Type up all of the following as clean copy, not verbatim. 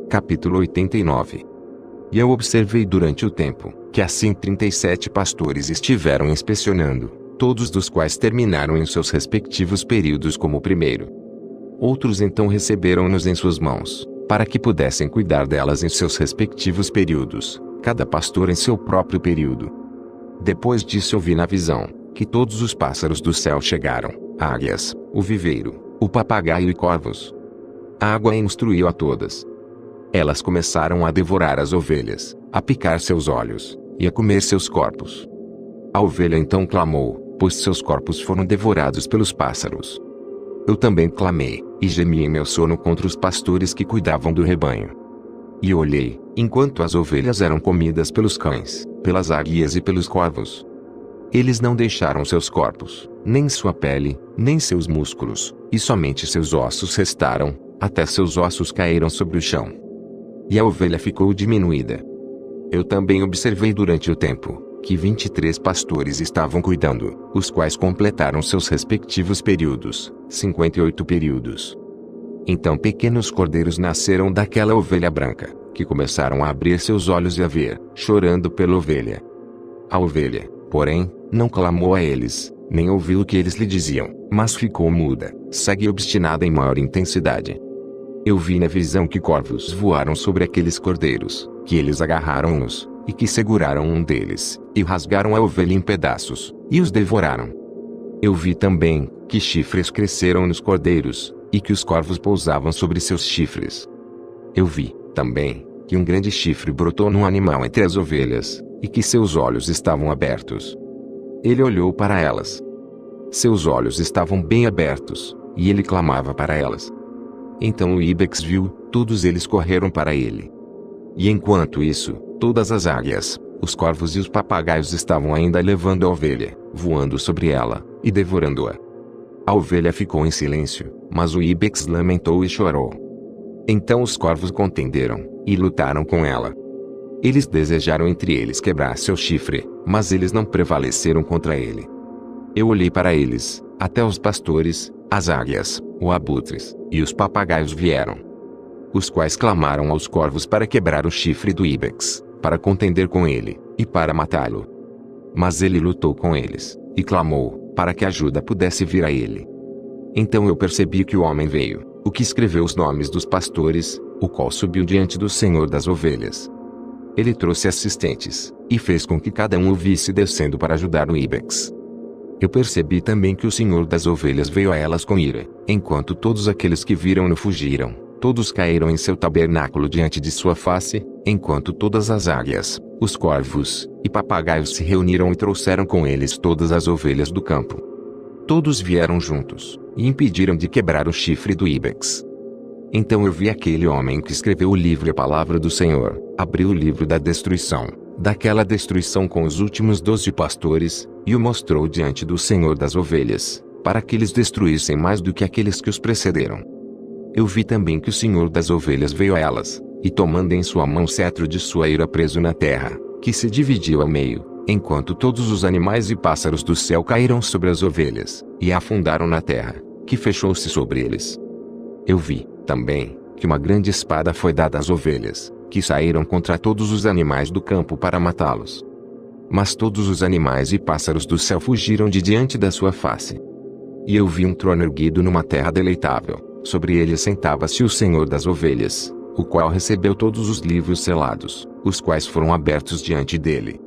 Capítulo 89. E eu observei durante o tempo, que assim 37 pastores estiveram inspecionando, todos dos quais terminaram em seus respectivos períodos como o primeiro. Outros então receberam-nos em suas mãos, para que pudessem cuidar delas em seus respectivos períodos, cada pastor em seu próprio período. Depois disso eu vi na visão, que todos os pássaros do céu chegaram, águias, o viveiro, o papagaio e corvos. A água instruiu a todas. Elas começaram a devorar as ovelhas, a picar seus olhos, e a comer seus corpos. A ovelha então clamou, pois seus corpos foram devorados pelos pássaros. Eu também clamei, e gemi em meu sono contra os pastores que cuidavam do rebanho. E olhei, enquanto as ovelhas eram comidas pelos cães, pelas águias e pelos corvos. Eles não deixaram seus corpos, nem sua pele, nem seus músculos, e somente seus ossos restaram, até seus ossos caíram sobre o chão. E a ovelha ficou diminuída. Eu também observei durante o tempo, que 23 pastores estavam cuidando, os quais completaram seus respectivos períodos, 58 períodos. Então pequenos cordeiros nasceram daquela ovelha branca, que começaram a abrir seus olhos e a ver, chorando pela ovelha. A ovelha, porém, não clamou a eles, nem ouviu o que eles lhe diziam, mas ficou muda, cega e obstinada em maior intensidade. Eu vi na visão que corvos voaram sobre aqueles cordeiros, que eles agarraram-nos, e que seguraram um deles, e rasgaram a ovelha em pedaços, e os devoraram. Eu vi também, que chifres cresceram nos cordeiros, e que os corvos pousavam sobre seus chifres. Eu vi, também, que um grande chifre brotou num animal entre as ovelhas, e que seus olhos estavam abertos. Ele olhou para elas. Seus olhos estavam bem abertos, e ele clamava para elas. Então o íbex viu, todos eles correram para ele. E enquanto isso, todas as águias, os corvos e os papagaios estavam ainda levando a ovelha, voando sobre ela, e devorando-a. A ovelha ficou em silêncio, mas o íbex lamentou e chorou. Então os corvos contenderam, e lutaram com ela. Eles desejaram entre eles quebrar seu chifre, mas eles não prevaleceram contra ele. Eu olhei para eles, até os pastores, as águias, os abutres, e os papagaios vieram. Os quais clamaram aos corvos para quebrar o chifre do íbex, para contender com ele, e para matá-lo. Mas ele lutou com eles, e clamou, para que ajuda pudesse vir a ele. Então eu percebi que o homem veio, o que escreveu os nomes dos pastores, o qual subiu diante do Senhor das ovelhas. Ele trouxe assistentes, e fez com que cada um o visse descendo para ajudar o íbex. Eu percebi também que o Senhor das ovelhas veio a elas com ira, enquanto todos aqueles que viram-no fugiram, todos caíram em seu tabernáculo diante de sua face, enquanto todas as águias, os corvos, e papagaios se reuniram e trouxeram com eles todas as ovelhas do campo. Todos vieram juntos, e impediram de quebrar o chifre do íbex. Então eu vi aquele homem que escreveu o livro e a palavra do Senhor, abriu o livro da destruição, daquela destruição com os últimos 12 pastores, e o mostrou diante do Senhor das ovelhas, para que eles destruíssem mais do que aqueles que os precederam. Eu vi também que o Senhor das ovelhas veio a elas, e tomando em sua mão o cetro de sua ira preso na terra, que se dividiu ao meio, enquanto todos os animais e pássaros do céu caíram sobre as ovelhas, e afundaram na terra, que fechou-se sobre eles. Eu vi, também, que uma grande espada foi dada às ovelhas, que saíram contra todos os animais do campo para matá-los. Mas todos os animais e pássaros do céu fugiram de diante da sua face. E eu vi um trono erguido numa terra deleitável, sobre ele sentava-se o Senhor das ovelhas, o qual recebeu todos os livros selados, os quais foram abertos diante dele.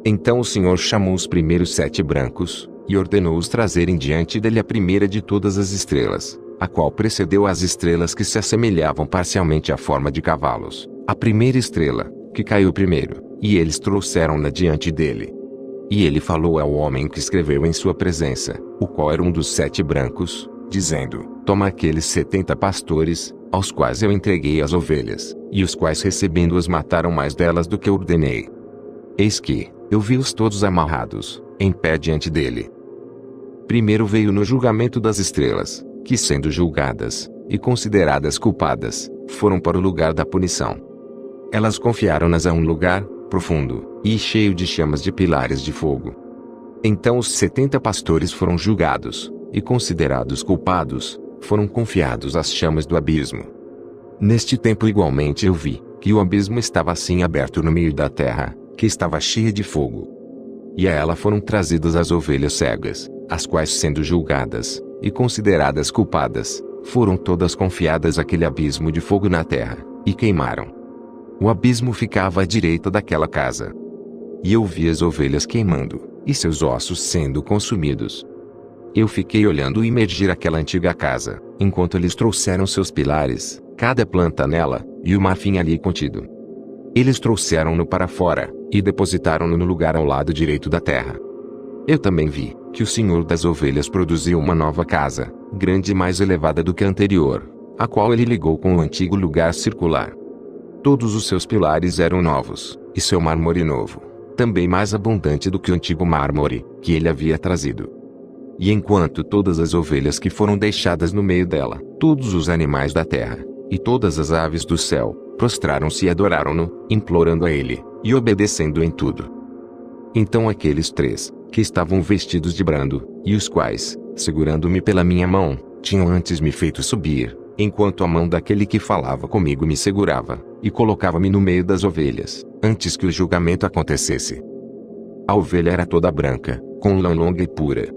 Então o Senhor chamou os primeiros 7 brancos, e ordenou-os trazerem diante dele a primeira de todas as estrelas, a qual precedeu as estrelas que se assemelhavam parcialmente à forma de cavalos, a primeira estrela, que caiu primeiro, e eles trouxeram-na diante dele. E ele falou ao homem que escreveu em sua presença, o qual era um dos 7 brancos, dizendo: toma aqueles 70 pastores, aos quais eu entreguei as ovelhas, e os quais recebendo-as mataram mais delas do que ordenei. Eis que, eu vi-os todos amarrados, em pé diante dele. Primeiro veio no julgamento das estrelas, que sendo julgadas, e consideradas culpadas, foram para o lugar da punição. Elas confiaram-nas a um lugar profundo, e cheio de chamas de pilares de fogo. Então os 70 pastores foram julgados, e considerados culpados, foram confiados às chamas do abismo. Neste tempo igualmente eu vi que o abismo estava assim aberto no meio da terra, que estava cheia de fogo. E a ela foram trazidas as ovelhas cegas, as quais sendo julgadas, e consideradas culpadas, foram todas confiadas àquele abismo de fogo na terra, e queimaram. O abismo ficava à direita daquela casa. E eu vi as ovelhas queimando, e seus ossos sendo consumidos. Eu fiquei olhando imergir aquela antiga casa, enquanto eles trouxeram seus pilares, cada planta nela, e o marfim ali contido. Eles trouxeram-no para fora, e depositaram-no no lugar ao lado direito da terra. Eu também vi que o Senhor das ovelhas produziu uma nova casa, grande e mais elevada do que a anterior, a qual ele ligou com o antigo lugar circular. Todos os seus pilares eram novos, e seu mármore novo, também mais abundante do que o antigo mármore, que ele havia trazido. E enquanto todas as ovelhas que foram deixadas no meio dela, todos os animais da terra, e todas as aves do céu, prostraram-se e adoraram-no, implorando a ele, e obedecendo em tudo. Então aqueles três, que estavam vestidos de brando, e os quais, segurando-me pela minha mão, tinham antes me feito subir, enquanto a mão daquele que falava comigo me segurava, e colocava-me no meio das ovelhas, antes que o julgamento acontecesse. A ovelha era toda branca, com lã longa e pura.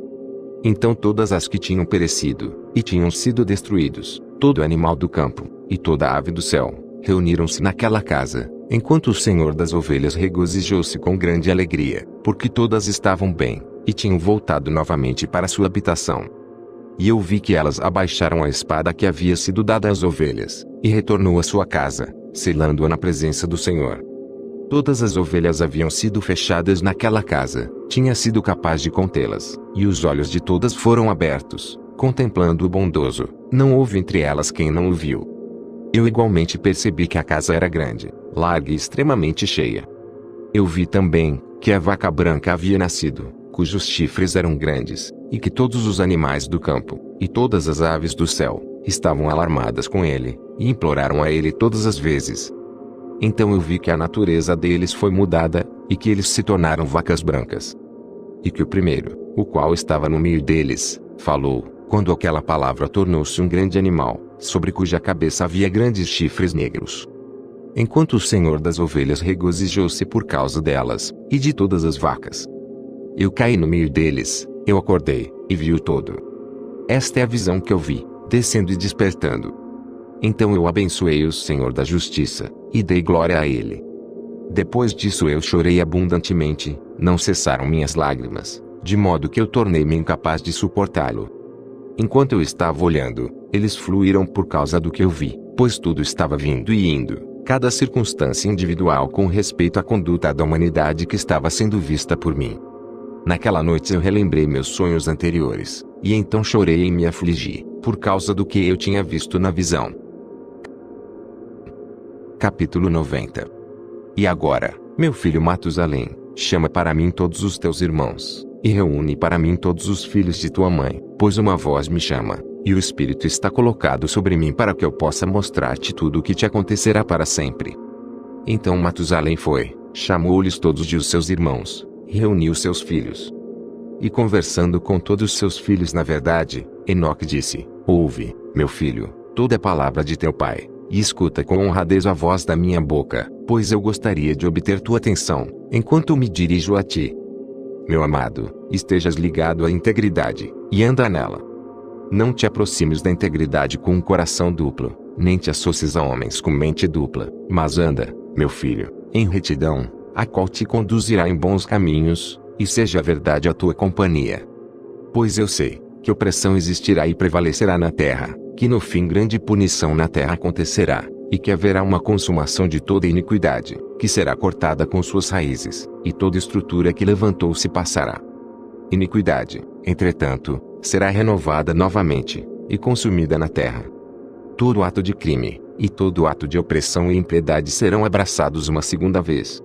Então todas as que tinham perecido, e tinham sido destruídos, todo animal do campo, e toda ave do céu, reuniram-se naquela casa, enquanto o Senhor das ovelhas regozijou-se com grande alegria, porque todas estavam bem, e tinham voltado novamente para sua habitação. E eu vi que elas abaixaram a espada que havia sido dada às ovelhas, e retornou à sua casa, selando-a na presença do Senhor. Todas as ovelhas haviam sido fechadas naquela casa, tinha sido capaz de contê-las, e os olhos de todas foram abertos, contemplando o bondoso, não houve entre elas quem não o viu. Eu igualmente percebi que a casa era grande, larga e extremamente cheia. Eu vi também que a vaca branca havia nascido, cujos chifres eram grandes, e que todos os animais do campo, e todas as aves do céu, estavam alarmadas com ele, e imploraram a ele todas as vezes. Então eu vi que a natureza deles foi mudada, e que eles se tornaram vacas brancas. E que o primeiro, o qual estava no meio deles, falou, quando aquela palavra tornou-se um grande animal, sobre cuja cabeça havia grandes chifres negros. Enquanto o Senhor das ovelhas regozijou-se por causa delas, e de todas as vacas. Eu caí no meio deles, eu acordei, e vi-o todo. Esta é a visão que eu vi, descendo e despertando. Então eu abençoei o Senhor da justiça, e dei glória a ele. Depois disso eu chorei abundantemente, não cessaram minhas lágrimas, de modo que eu tornei-me incapaz de suportá-lo. Enquanto eu estava olhando, eles fluíram por causa do que eu vi, pois tudo estava vindo e indo, cada circunstância individual com respeito à conduta da humanidade que estava sendo vista por mim. Naquela noite eu relembrei meus sonhos anteriores, e então chorei e me afligi, por causa do que eu tinha visto na visão. Capítulo 90. E agora, meu filho Matusalém, chama para mim todos os teus irmãos, e reúne para mim todos os filhos de tua mãe, pois uma voz me chama, e o Espírito está colocado sobre mim para que eu possa mostrar-te tudo o que te acontecerá para sempre. Então Matusalém foi, chamou-lhes todos de os seus irmãos, e reuniu seus filhos. E conversando com todos os seus filhos na verdade, Enoque disse, ouve, meu filho, toda a palavra de teu pai, e escuta com honradez a voz da minha boca, pois eu gostaria de obter tua atenção, enquanto me dirijo a ti. Meu amado, estejas ligado à integridade, e anda nela. Não te aproximes da integridade com um coração duplo, nem te associes a homens com mente dupla, mas anda, meu filho, em retidão, a qual te conduzirá em bons caminhos, e seja a verdade a tua companhia. Pois eu sei que opressão existirá e prevalecerá na terra, que no fim grande punição na terra acontecerá, e que haverá uma consumação de toda iniquidade, que será cortada com suas raízes, e toda estrutura que levantou-se passará. Iniquidade, entretanto, será renovada novamente, e consumida na terra. Todo ato de crime, e todo ato de opressão e impiedade serão abraçados uma segunda vez.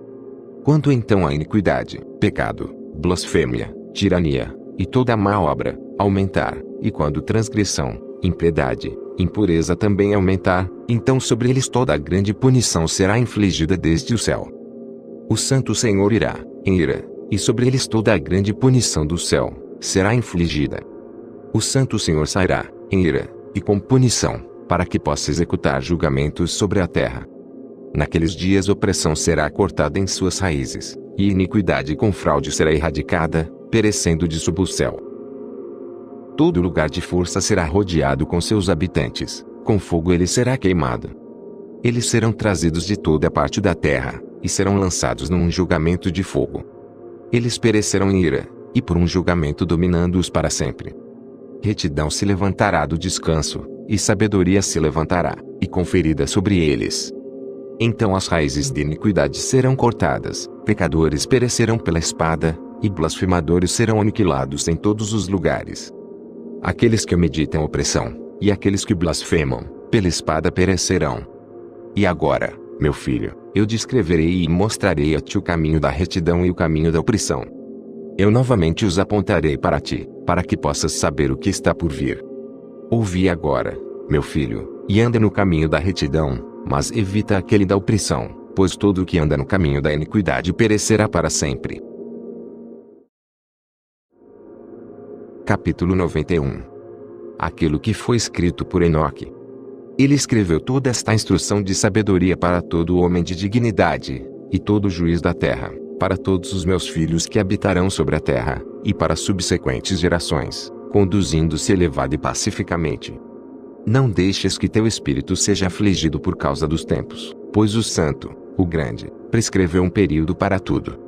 Quanto então à iniquidade, pecado, blasfêmia, tirania, e toda a má obra, aumentar, e quando transgressão, impiedade, impureza também aumentar, então sobre eles toda a grande punição será infligida desde o céu. O Santo Senhor irá, em ira, e sobre eles toda a grande punição do céu será infligida. O Santo Senhor sairá, em ira, e com punição, para que possa executar julgamentos sobre a terra. Naqueles dias opressão será cortada em suas raízes, e iniquidade com fraude será erradicada, perecendo de sob o céu. Todo lugar de força será rodeado com seus habitantes, com fogo ele será queimado. Eles serão trazidos de toda a parte da terra, e serão lançados num julgamento de fogo. Eles perecerão em ira, e por um julgamento dominando-os para sempre. Retidão se levantará do descanso, e sabedoria se levantará, e conferida sobre eles. Então as raízes de iniquidade serão cortadas, pecadores perecerão pela espada, e blasfemadores serão aniquilados em todos os lugares. Aqueles que meditam opressão, e aqueles que blasfemam, pela espada perecerão. E agora, meu filho, eu descreverei e mostrarei a ti o caminho da retidão e o caminho da opressão. Eu novamente os apontarei para ti, para que possas saber o que está por vir. Ouvi agora, meu filho, e anda no caminho da retidão, mas evita aquele da opressão, pois todo o que anda no caminho da iniquidade perecerá para sempre. Capítulo 91. Aquilo que foi escrito por Enoque. Ele escreveu toda esta instrução de sabedoria para todo homem de dignidade, e todo juiz da terra, para todos os meus filhos que habitarão sobre a terra, e para subsequentes gerações, conduzindo-se elevado e pacificamente. Não deixes que teu espírito seja afligido por causa dos tempos, pois o Santo, o Grande, prescreveu um período para tudo.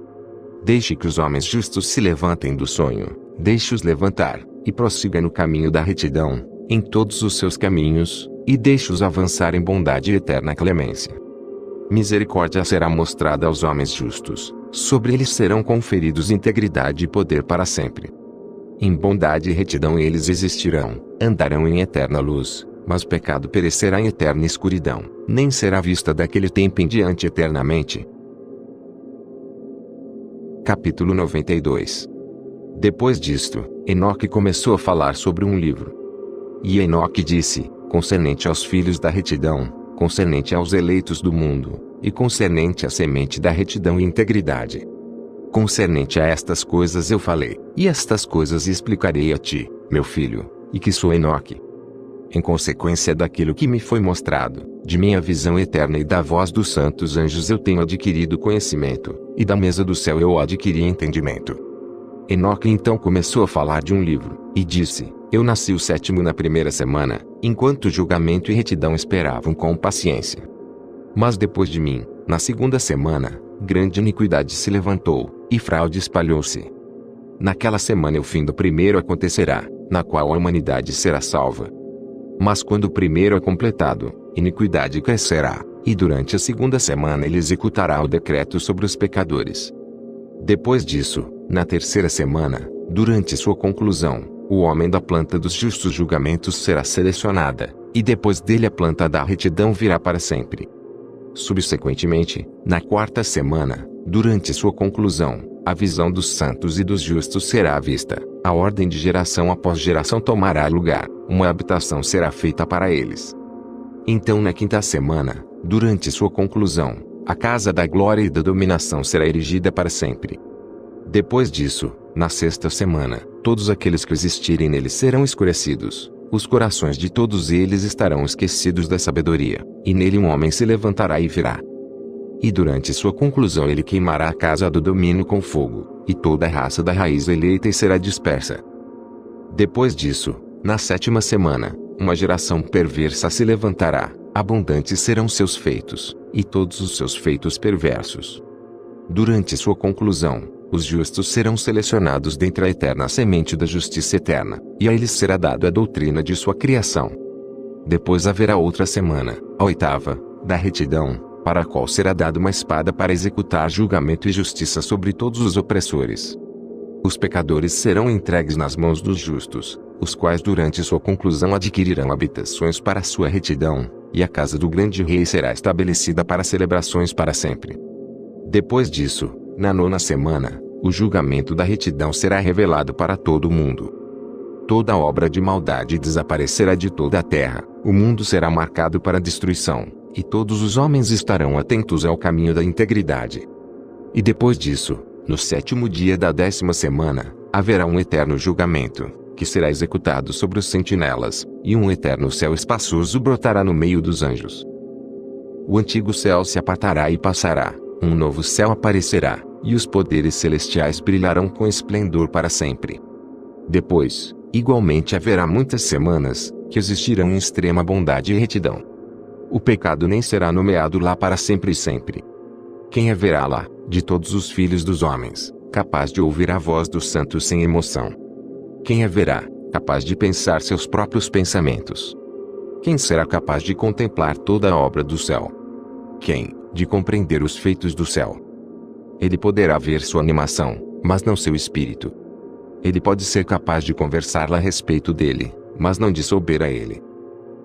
Deixe que os homens justos se levantem do sonho, deixe-os levantar, e prossiga no caminho da retidão, em todos os seus caminhos, e deixe-os avançar em bondade e eterna clemência. Misericórdia será mostrada aos homens justos, sobre eles serão conferidos integridade e poder para sempre. Em bondade e retidão eles existirão, andarão em eterna luz, mas o pecado perecerá em eterna escuridão, nem será vista daquele tempo em diante eternamente. Capítulo 92. Depois disto, Enoque começou a falar sobre um livro. E Enoque disse, concernente aos filhos da retidão, concernente aos eleitos do mundo, e concernente à semente da retidão e integridade. Concernente a estas coisas eu falei, e estas coisas explicarei a ti, meu filho, e que sou Enoque. Em consequência daquilo que me foi mostrado, de minha visão eterna e da voz dos santos anjos eu tenho adquirido conhecimento, e da mesa do céu eu adquiri entendimento. Enoque então começou a falar de um livro, e disse, eu nasci o 7º na primeira semana, enquanto julgamento e retidão esperavam com paciência. Mas depois de mim, na segunda semana, grande iniquidade se levantou, e fraude espalhou-se. Naquela semana o fim do primeiro acontecerá, na qual a humanidade será salva. Mas quando o primeiro é completado, iniquidade crescerá, e durante a segunda semana ele executará o decreto sobre os pecadores. Depois disso, na terceira semana, durante sua conclusão, o homem da planta dos justos julgamentos será selecionada, e depois dele a planta da retidão virá para sempre. Subsequentemente, na quarta semana, durante sua conclusão, a visão dos santos e dos justos será vista, a ordem de geração após geração tomará lugar, uma habitação será feita para eles. Então na quinta semana, durante sua conclusão, a casa da glória e da dominação será erigida para sempre. Depois disso, na sexta semana, todos aqueles que existirem nele serão escurecidos, os corações de todos eles estarão esquecidos da sabedoria, e nele um homem se levantará e virá. E durante sua conclusão ele queimará a casa do domínio com fogo, e toda a raça da raiz eleita será dispersa. Depois disso, na sétima semana, uma geração perversa se levantará, abundantes serão seus feitos, e todos os seus feitos perversos. Durante sua conclusão, os justos serão selecionados dentre a eterna semente da justiça eterna, e a eles será dado a doutrina de sua criação. Depois haverá outra semana, a oitava, da retidão, para a qual será dada uma espada para executar julgamento e justiça sobre todos os opressores. Os pecadores serão entregues nas mãos dos justos, os quais durante sua conclusão adquirirão habitações para sua retidão, e a casa do grande rei será estabelecida para celebrações para sempre. Depois disso, na nona semana, o julgamento da retidão será revelado para todo o mundo. Toda obra de maldade desaparecerá de toda a terra, o mundo será marcado para destruição, e todos os homens estarão atentos ao caminho da integridade. E depois disso, no sétimo dia da 10ª semana, haverá um eterno julgamento, que será executado sobre os sentinelas, e um eterno céu espaçoso brotará no meio dos anjos. O antigo céu se apartará e passará, um novo céu aparecerá, e os poderes celestiais brilharão com esplendor para sempre. Depois, igualmente haverá muitas semanas, que existirão em extrema bondade e retidão. O pecado nem será nomeado lá para sempre e sempre. Quem haverá lá, de todos os filhos dos homens, capaz de ouvir a voz dos santos sem emoção? Quem haverá, capaz de pensar seus próprios pensamentos? Quem será capaz de contemplar toda a obra do céu? Quem, de compreender os feitos do céu? Ele poderá ver sua animação, mas não seu espírito. Ele pode ser capaz de conversar a respeito dele, mas não de souber a ele.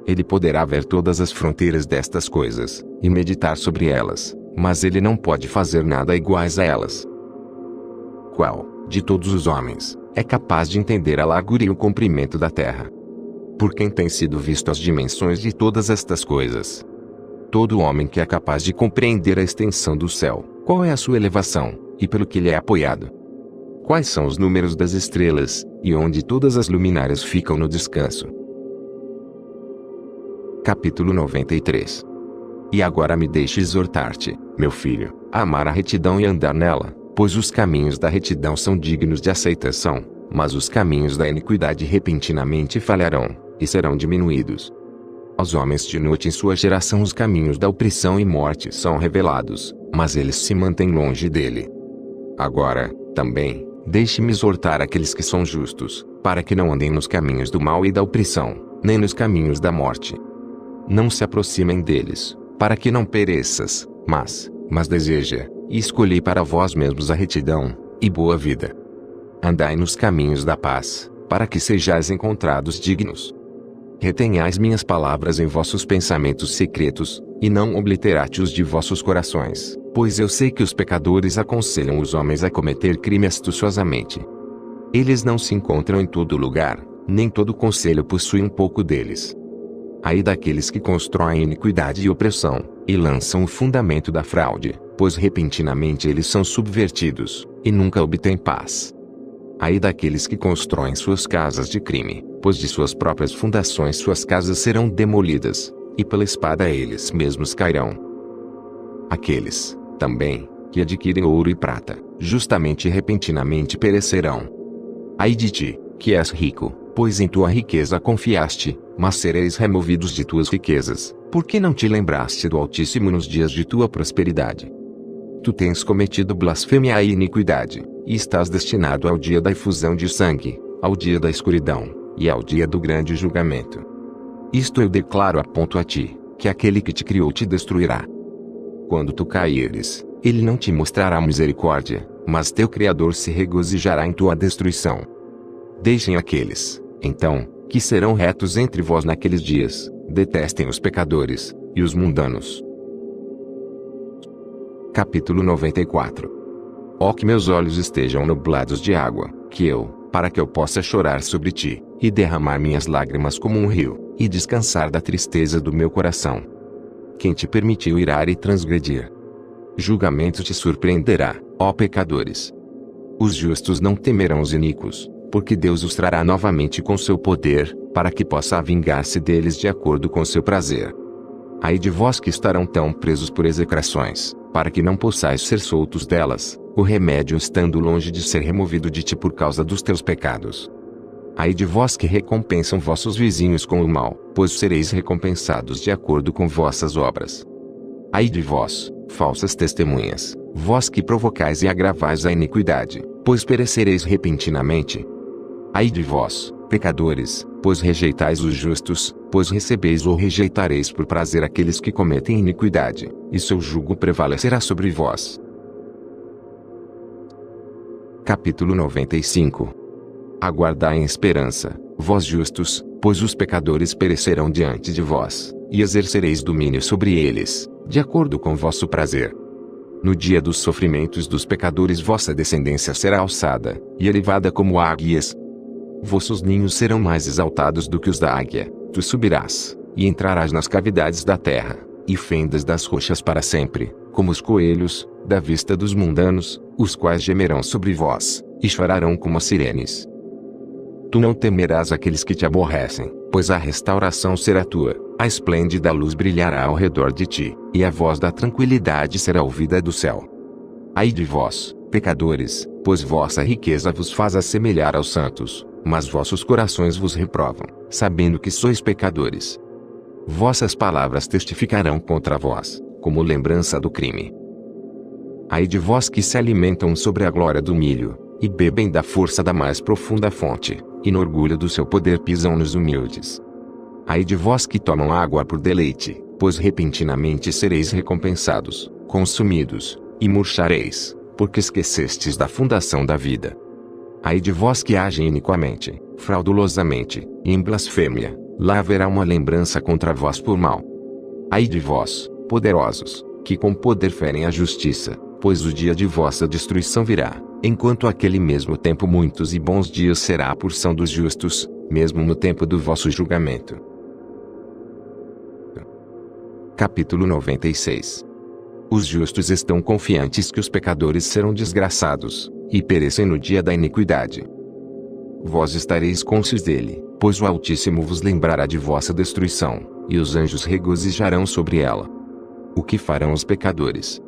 Ele poderá ver todas as fronteiras destas coisas, e meditar sobre elas, mas ele não pode fazer nada iguais a elas. Qual, de todos os homens, é capaz de entender a largura e o comprimento da terra? Por quem tem sido visto as dimensões de todas estas coisas? Todo homem que é capaz de compreender a extensão do céu, qual é a sua elevação, e pelo que ele é apoiado? Quais são os números das estrelas, e onde todas as luminárias ficam no descanso? Capítulo 93. E agora me deixe exortar-te, meu filho, a amar a retidão e andar nela, pois os caminhos da retidão são dignos de aceitação, mas os caminhos da iniquidade repentinamente falharão, e serão diminuídos. Aos homens de noite em sua geração os caminhos da opressão e morte são revelados, mas eles se mantêm longe dele. Agora, também, deixe-me exortar aqueles que são justos, para que não andem nos caminhos do mal e da opressão, nem nos caminhos da morte. Não se aproximem deles, para que não pereças, mas deseja, e escolhei para vós mesmos a retidão, e boa vida. Andai nos caminhos da paz, para que sejais encontrados dignos. Retenhais minhas palavras em vossos pensamentos secretos, e não obliterate-os de vossos corações, pois eu sei que os pecadores aconselham os homens a cometer crime astuciosamente. Eles não se encontram em todo lugar, nem todo conselho possui um pouco deles. Ai daqueles que constroem iniquidade e opressão, e lançam o fundamento da fraude, pois repentinamente eles são subvertidos, e nunca obtêm paz. Ai daqueles que constroem suas casas de crime, pois de suas próprias fundações suas casas serão demolidas, e pela espada eles mesmos cairão. Aqueles, também, que adquirem ouro e prata, justamente e repentinamente perecerão. Ai de ti, que és rico, pois em tua riqueza confiaste, mas sereis removidos de tuas riquezas, porque não te lembraste do Altíssimo nos dias de tua prosperidade. Tu tens cometido blasfêmia e iniquidade, e estás destinado ao dia da efusão de sangue, ao dia da escuridão, e ao dia do grande julgamento. Isto eu declaro aponto a ti, que aquele que te criou te destruirá. Quando tu caíres, ele não te mostrará misericórdia, mas teu Criador se regozijará em tua destruição. Deixem aqueles, então, que serão retos entre vós naqueles dias, detestem os pecadores, e os mundanos. Capítulo 94. Ó que meus olhos estejam nublados de água, para que eu possa chorar sobre ti, e derramar minhas lágrimas como um rio, e descansar da tristeza do meu coração. Quem te permitiu irar e transgredir? Julgamento te surpreenderá, ó pecadores. Os justos não temerão os iníquos, porque Deus os trará novamente com seu poder, para que possa vingar-se deles de acordo com seu prazer. Ai de vós que estarão tão presos por execrações, para que não possais ser soltos delas, o remédio estando longe de ser removido de ti por causa dos teus pecados. Ai de vós que recompensam vossos vizinhos com o mal, pois sereis recompensados de acordo com vossas obras. Ai de vós, falsas testemunhas, vós que provocais e agravais a iniquidade, pois perecereis repentinamente. Ai de vós, pecadores, pois rejeitais os justos, pois recebeis ou rejeitareis por prazer aqueles que cometem iniquidade, e seu jugo prevalecerá sobre vós. Capítulo 95. Aguardai em esperança, vós justos, pois os pecadores perecerão diante de vós, e exercereis domínio sobre eles, de acordo com vosso prazer. No dia dos sofrimentos dos pecadores vossa descendência será alçada, e elevada como águias. Vossos ninhos serão mais exaltados do que os da águia, tu subirás, e entrarás nas cavidades da terra, e fendas das rochas para sempre, como os coelhos, da vista dos mundanos, os quais gemerão sobre vós, e chorarão como as sirenes. Tu não temerás aqueles que te aborrecem, pois a restauração será tua, a esplêndida luz brilhará ao redor de ti, e a voz da tranquilidade será ouvida do céu. Ai de vós, pecadores, pois vossa riqueza vos faz assemelhar aos santos, mas vossos corações vos reprovam, sabendo que sois pecadores. Vossas palavras testificarão contra vós, como lembrança do crime. Ai de vós que se alimentam sobre a glória do milho, e bebem da força da mais profunda fonte, e no orgulho do seu poder pisam nos humildes. Ai de vós que tomam água por deleite, pois repentinamente sereis recompensados, consumidos, e murchareis, porque esquecestes da fundação da vida. Ai de vós que agem iniquamente, fraudulosamente, e em blasfêmia, lá haverá uma lembrança contra vós por mal. Ai de vós, poderosos, que com poder ferem a justiça, pois o dia de vossa destruição virá, enquanto aquele mesmo tempo muitos e bons dias será a porção dos justos, mesmo no tempo do vosso julgamento. Capítulo 96. Os justos estão confiantes que os pecadores serão desgraçados, e perecem no dia da iniquidade. Vós estareis cônscios dele, pois o Altíssimo vos lembrará de vossa destruição, e os anjos regozijarão sobre ela. O que farão os pecadores?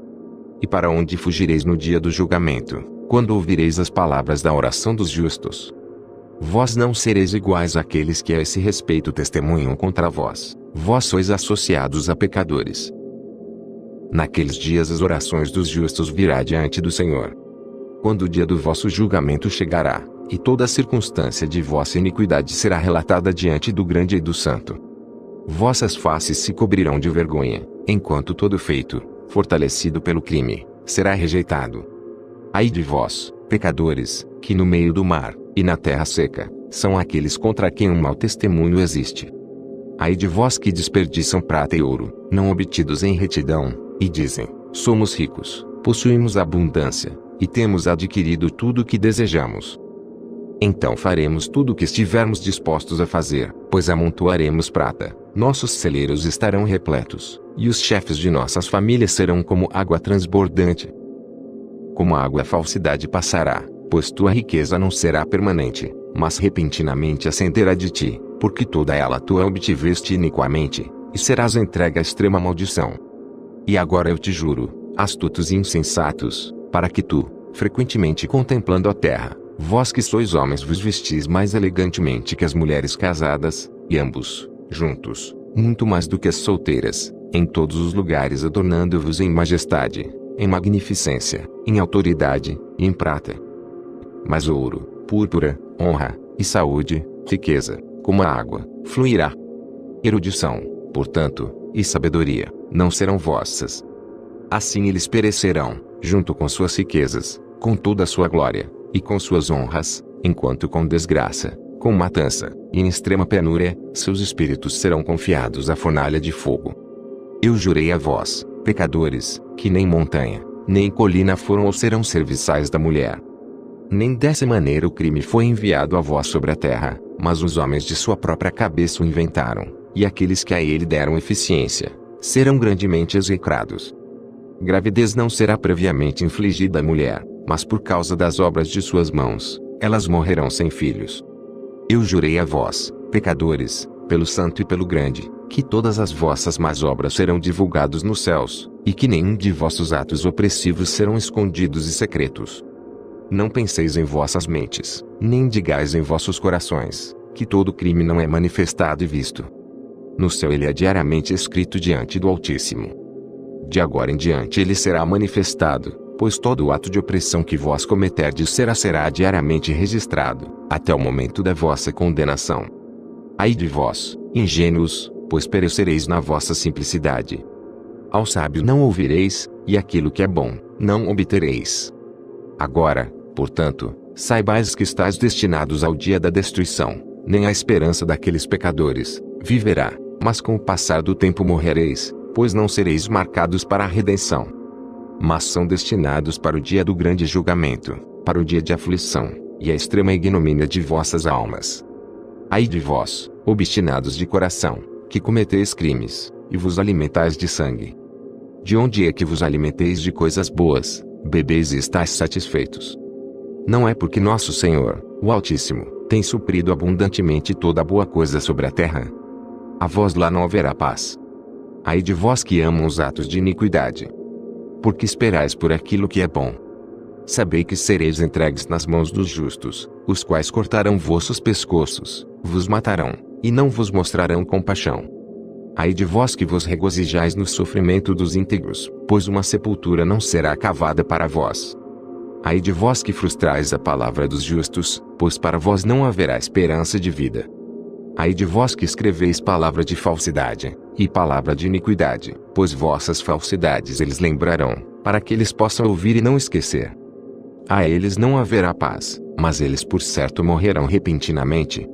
E para onde fugireis no dia do julgamento, quando ouvireis as palavras da oração dos justos? Vós não sereis iguais àqueles que a esse respeito testemunham contra vós, vós sois associados a pecadores. Naqueles dias as orações dos justos virá diante do Senhor. Quando o dia do vosso julgamento chegará, e toda a circunstância de vossa iniquidade será relatada diante do grande e do santo. Vossas faces se cobrirão de vergonha, enquanto todo feito, fortalecido pelo crime, será rejeitado. Ai de vós, pecadores, que no meio do mar, e na terra seca, são aqueles contra quem um mau testemunho existe. Ai de vós que desperdiçam prata e ouro, não obtidos em retidão, e dizem, somos ricos, possuímos abundância, e temos adquirido tudo o que desejamos. Então faremos tudo o que estivermos dispostos a fazer, pois amontoaremos prata, nossos celeiros estarão repletos, e os chefes de nossas famílias serão como água transbordante. Como a água a falsidade passará, pois tua riqueza não será permanente, mas repentinamente ascenderá de ti, porque toda ela tua obtiveste iniquamente, e serás entregue à extrema maldição. E agora eu te juro, astutos e insensatos, para que tu, frequentemente contemplando a terra, vós que sois homens vos vestis mais elegantemente que as mulheres casadas, e ambos, juntos, muito mais do que as solteiras, em todos os lugares adornando-vos em majestade, em magnificência, em autoridade, e em prata. Mas ouro, púrpura, honra, e saúde, riqueza, como a água, fluirá. Erudição, portanto, e sabedoria, não serão vossas. Assim eles perecerão, junto com suas riquezas, com toda a sua glória, e com suas honras, enquanto com desgraça, com matança, e em extrema penúria, seus espíritos serão confiados à fornalha de fogo. Eu jurei a vós, pecadores, que nem montanha, nem colina foram ou serão serviçais da mulher. Nem dessa maneira o crime foi enviado a vós sobre a terra, mas os homens de sua própria cabeça o inventaram, e aqueles que a ele deram eficiência, serão grandemente execrados. Gravidez não será previamente infligida à mulher, mas por causa das obras de suas mãos, elas morrerão sem filhos. Eu jurei a vós, pecadores, pelo santo e pelo grande, que todas as vossas más obras serão divulgados nos céus, e que nenhum de vossos atos opressivos serão escondidos e secretos. Não penseis em vossas mentes, nem digais em vossos corações, que todo crime não é manifestado e visto. No céu ele é diariamente escrito diante do Altíssimo. De agora em diante ele será manifestado, pois todo o ato de opressão que vós cometerdes será diariamente registrado, até o momento da vossa condenação. Ai de vós, ingênuos, pois perecereis na vossa simplicidade. Ao sábio não ouvireis, e aquilo que é bom, não obtereis. Agora, portanto, saibais que estáis destinados ao dia da destruição, nem a esperança daqueles pecadores viverá, mas com o passar do tempo morrereis, pois não sereis marcados para a redenção. Mas são destinados para o dia do grande julgamento, para o dia de aflição, e a extrema ignomínia de vossas almas. Ai de vós, obstinados de coração, que cometeis crimes, e vos alimentais de sangue. De onde é que vos alimenteis de coisas boas, bebeis e estáis satisfeitos? Não é porque nosso Senhor, o Altíssimo, tem suprido abundantemente toda boa coisa sobre a terra. A vós lá não haverá paz. Ai de vós que amam os atos de iniquidade. Porque esperais por aquilo que é bom. Sabei que sereis entregues nas mãos dos justos, os quais cortarão vossos pescoços, vos matarão, e não vos mostrarão compaixão. Ai de vós que vos regozijais no sofrimento dos íntegros, pois uma sepultura não será cavada para vós. Ai de vós que frustrais a palavra dos justos, pois para vós não haverá esperança de vida. Ai de vós que escreveis palavra de falsidade, e palavra de iniquidade, pois vossas falsidades eles lembrarão, para que eles possam ouvir e não esquecer. A eles não haverá paz, mas eles por certo morrerão repentinamente,